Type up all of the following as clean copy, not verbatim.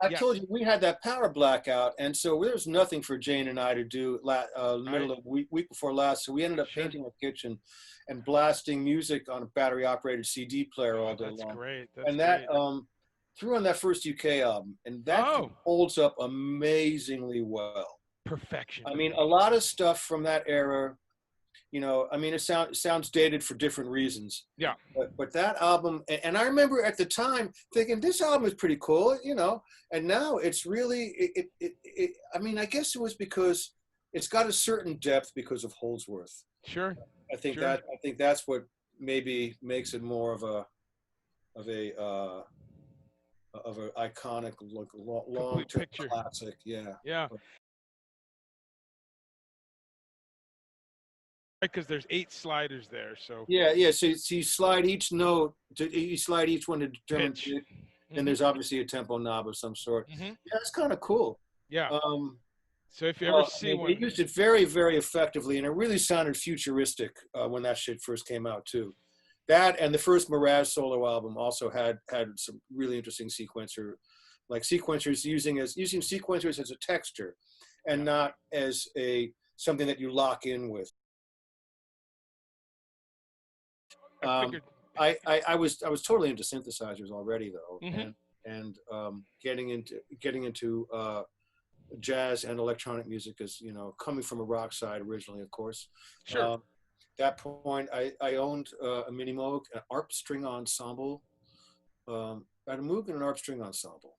I Yes. told you we had that power blackout, and so there was nothing for Jane and I to do middle Right. of week before last. So we ended up Sure. painting our kitchen and blasting music on a battery operated CD player all Oh, day that's long. great. That's And that great. threw on that first UK album, and that thing Oh, holds up amazingly well. perfection. I mean, a lot of stuff from that era, you know, I mean, it sounds dated for different reasons, Yeah. but that album, and I remember at the time thinking this album is pretty cool, you know, and now it's really, I mean, I guess it was because it's got a certain depth because of Holdsworth. Sure. Sure. I think that's what maybe makes it more of of a of an iconic, like Complete long-term picture. classic. Yeah. Yeah. Because there's 8 sliders there, so Yeah, yeah. So you slide each note, you slide each one to determine pitch. pitch, and Hmm. there's obviously a tempo knob of some sort. Hmm. Yeah, it's kind of cool. Yeah. Um, So if you ever well, I see mean, they one, used it very, very effectively, and it really sounded futuristic when that shit first came out too. That and the first Mraz solo album also had some really interesting sequencers using sequencers as a texture, and yeah, not as a something that you lock in with. I Um, figured. I was totally into synthesizers already though, Hmm. and getting into jazz and electronic music is, you know, coming from a rock side originally, of course. Sure. That point, I owned a Mini Moog, an ARP string ensemble. I had a Moog and an ARP string ensemble,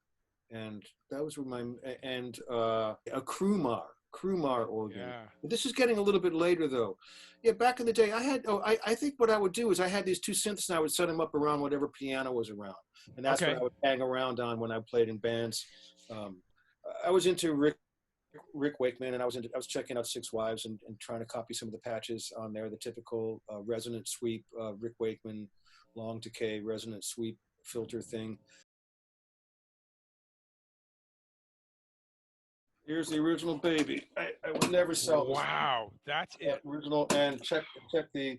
and that was my and a Krumar organ. Yeah. But this is getting a little bit later though. Yeah, back in the day, I think what I would do is I had these two synths and I would set them up around whatever piano was around, and that's what Okay. I would hang around on when I played in bands. Um, I was into Rick Wakeman, and I was checking out Six Wives and trying to copy some of the patches on there, the typical resonant sweep, Rick Wakeman, long decay resonant sweep filter thing. Here's the original baby. I would never sell this. Wow, that's it. Original, and check the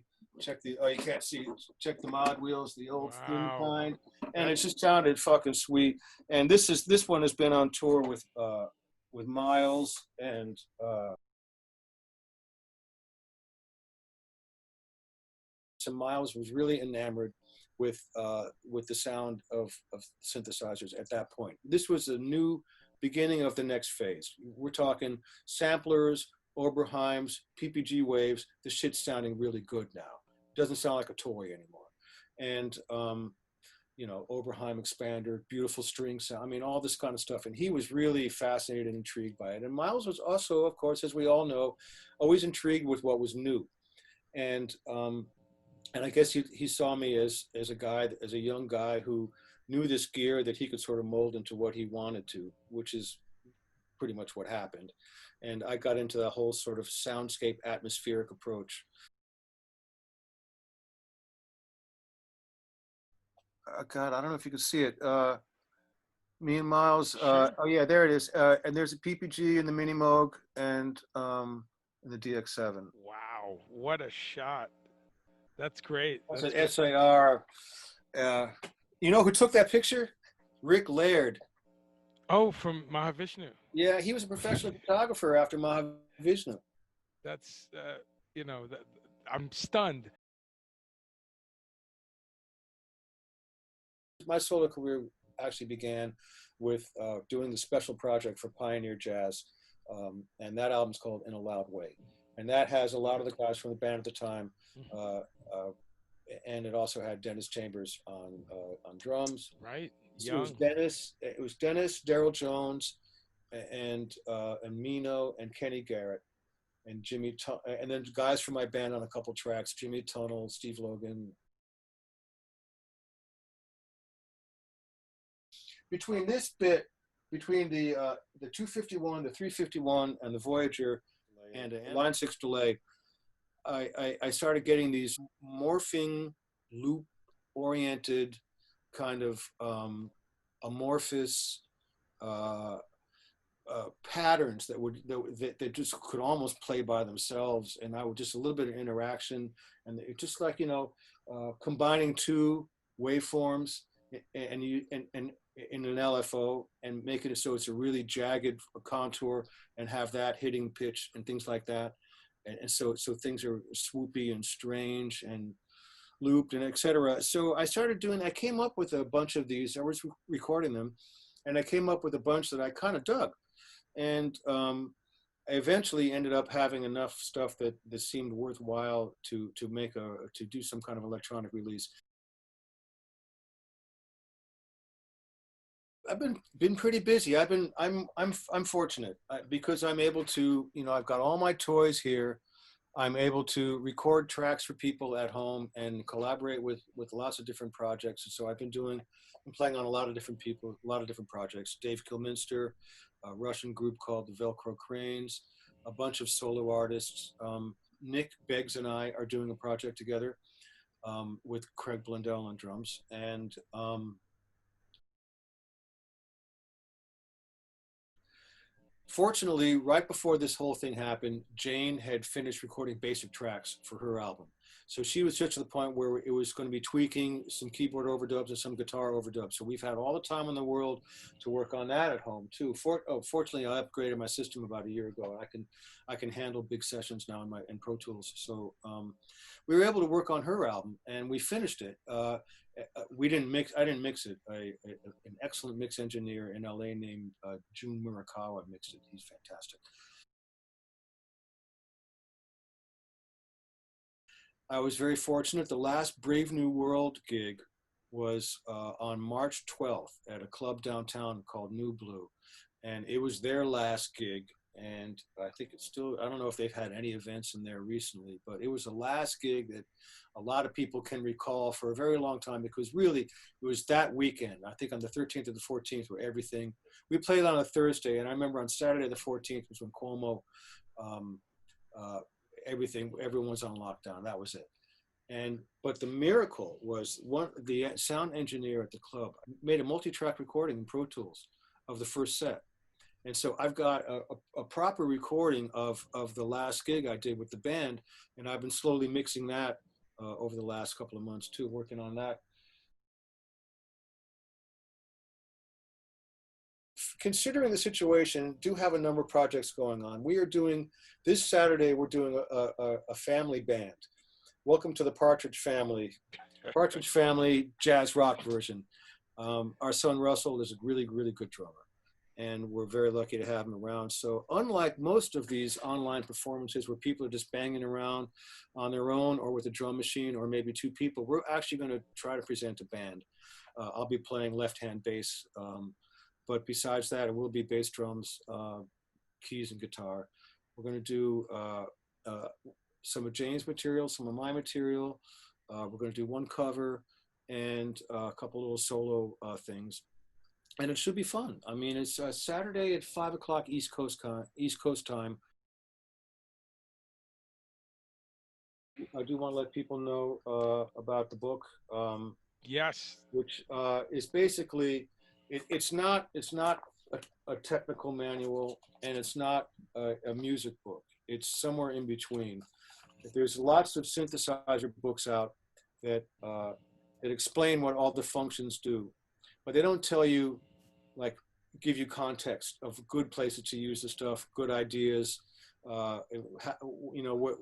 oh, you can't see, check the mod wheels, the old thin Wow. kind, and it just sounded fucking sweet. And this one has been on tour with Miles, and so Miles was really enamored with the sound of synthesizers at that point. This was a new beginning of the next phase. We're talking samplers, Oberheims, PPG waves. The shit's sounding really good now. Doesn't sound like a toy anymore. And you know, Oberheim expander, beautiful string sound. I mean, all this kind of stuff. And he was really fascinated and intrigued by it. And Miles was also, of course, as we all know, always intrigued with what was new. And I guess he saw me as a young guy who knew this gear that he could sort of mold into what he wanted to, which is pretty much what happened. And I got into that whole sort of soundscape atmospheric approach. God, I don't know if you can see it. Me and Miles. Sure. Oh yeah, there it is. And there's a PPG in the Mini Moog and in the DX7. Wow, what a shot. That's great. That's That's an great. SAR. You know who took that picture? Rick Laird. Oh, from Mahavishnu. Yeah, he was a professional photographer after Mahavishnu. That's you know, I'm stunned. My solo career actually began with doing the special project for Pioneer Jazz, and that album's called In a Loud Way. And that has a lot of the guys from the band at the time, and it also had Dennis Chambers on drums. Right. So Young. it was Dennis, Daryl Jones, and Mino and Kenny Garrett and Jimmy, and then guys from my band on a couple tracks: Jimmy Tunnell, Steve Logan. Between this bit, between the 251, the 351, and the Voyager, and a line 6 delay, I started getting these morphing, loop-oriented, kind of amorphous patterns that just could almost play by themselves, and I would just a little bit of interaction, and it just like, you know, combining two waveforms, and in an LFO and make it so it's a really jagged contour and have that hitting pitch and things like that. And so things are swoopy and strange and looped and etc. So I came up with a bunch of these. I was recording them, and I came up with a bunch that I kind of dug. And I eventually ended up having enough stuff that seemed worthwhile to do some kind of electronic release. I've been pretty busy. I'm fortunate because I'm able to, I've got all my toys here. I'm able to record tracks for people at home and collaborate with lots of different projects. And so I'm playing on a lot of different people, a lot of different projects. Dave Kilminster, a Russian group called the Velcro Cranes, a bunch of solo artists. Nick Beggs and I are doing a project together with Craig Blundell on drums. And fortunately, right before this whole thing happened, Jane had finished recording basic tracks for her album. So she was just to the point where it was going to be tweaking some keyboard overdubs and some guitar overdubs. So we've had all the time in the world to work on that at home too. Fortunately, I upgraded my system about a year ago. I can handle big sessions now in Pro Tools. So we were able to work on her album, and we finished it. I didn't mix it. An excellent mix engineer in LA named Jun Murakawa mixed it. He's fantastic. I was very fortunate. The last Brave New World gig was on March 12th at a club downtown called New Blue. And it was their last gig. And I think it's still, I don't know if they've had any events in there recently, but it was the last gig that a lot of people can recall for a very long time, because really it was that weekend, I think on the 13th or the 14th, where everything, we played on a Thursday. And I remember on Saturday, the 14th was when Cuomo, everyone was on lockdown. That was it. But the miracle was the sound engineer at the club made a multi-track recording in Pro Tools of the first set. And so I've got a proper recording of the last gig I did with the band. And I've been slowly mixing that over the last couple of months too, working on that. Considering the situation, do have a number of projects going on. We are doing, this Saturday, we're doing a family band. Welcome to the Partridge Family. Partridge Family jazz rock version. Our son Russell is a really, really good drummer, and we're very lucky to have him around. So unlike most of these online performances where people are just banging around on their own or with a drum machine or maybe two people, we're actually going to try to present a band. I'll be playing left-hand bass, but besides that, it will be bass, drums, keys, and guitar. We're going to do some of Jane's material, some of my material. We're going to do one cover and a couple little solo things. And it should be fun. I mean, it's Saturday at 5 o'clock East Coast time. I do want to let people know about the book. Yes. Which is basically, it's not a technical manual, and it's not a music book. It's somewhere in between. There's lots of synthesizer books out that explain what all the functions do, but they don't tell you, like, give you context of good places to use the stuff, good ideas, what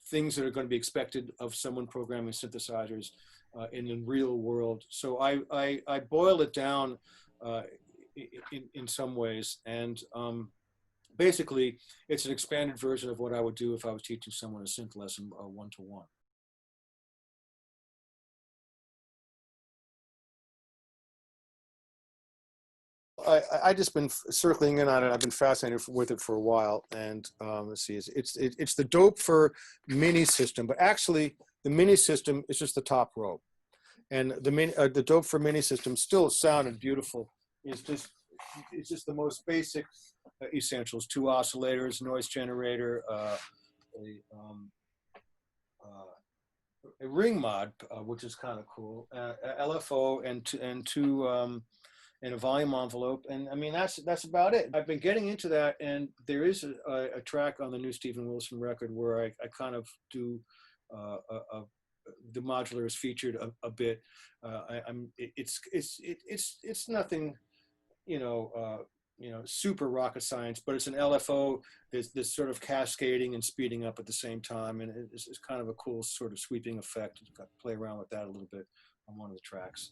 things that are going to be expected of someone programming synthesizers in the real world. So I boil it down in some ways, and basically it's an expanded version of what I would do if I was teaching someone a synth lesson one-to-one. I just been circling in on it. I've been fascinated with it for a while, and let's see, it's the dope for mini system, but actually the mini system is just the top row, and the dope for mini system still sounded beautiful. It's just the most basic essentials: 2 oscillators, noise generator, a ring mod, which is kind of cool, LFO, and two. And a volume envelope, and I mean that's about it. I've been getting into that, and there is a track on the new Steven Wilson record where I kind of do the modular is featured a bit. It's nothing, super rocket science, but it's an LFO that's sort of cascading and speeding up at the same time, and it's kind of a cool sort of sweeping effect. I've got to play around with that a little bit on one of the tracks.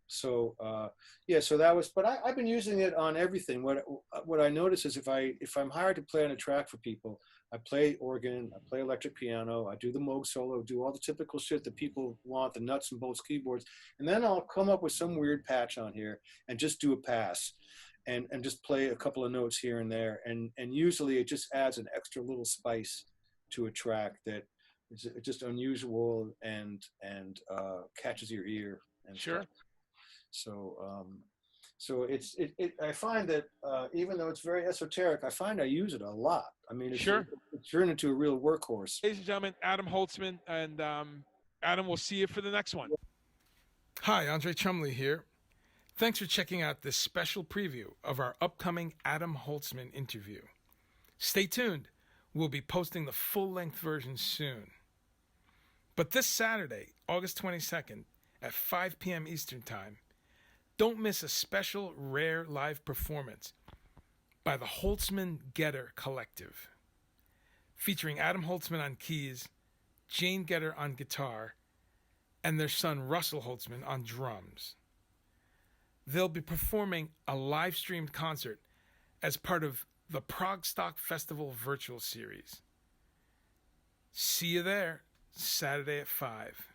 So that was, but I've been using it on everything. What I notice is if I'm hired to play on a track for people, I play organ, I play electric piano, I do the Moog solo, do all the typical shit that people want, the nuts and bolts keyboards, and then I'll come up with some weird patch on here and just do a pass and just play a couple of notes here and there. And usually it just adds an extra little spice to a track that is just unusual and catches your ear. And sure. Stuff. So I find that even though it's very esoteric, I find I use it a lot. I mean, it's turned into a real workhorse. Ladies and gentlemen, Adam Holzman, and Adam, we'll see you for the next one. Hi, Andre Chumley here. Thanks for checking out this special preview of our upcoming Adam Holzman interview. Stay tuned. We'll be posting the full-length version soon. But this Saturday, August 22nd, at 5 p.m. Eastern Time, don't miss a special rare live performance by the Holzman Getter Collective, featuring Adam Holzman on keys, Jane Getter on guitar, and their son Russell Holzman on drums. They'll be performing a live-streamed concert as part of the PROGSTOCK Festival virtual series. See you there, Saturday at 5.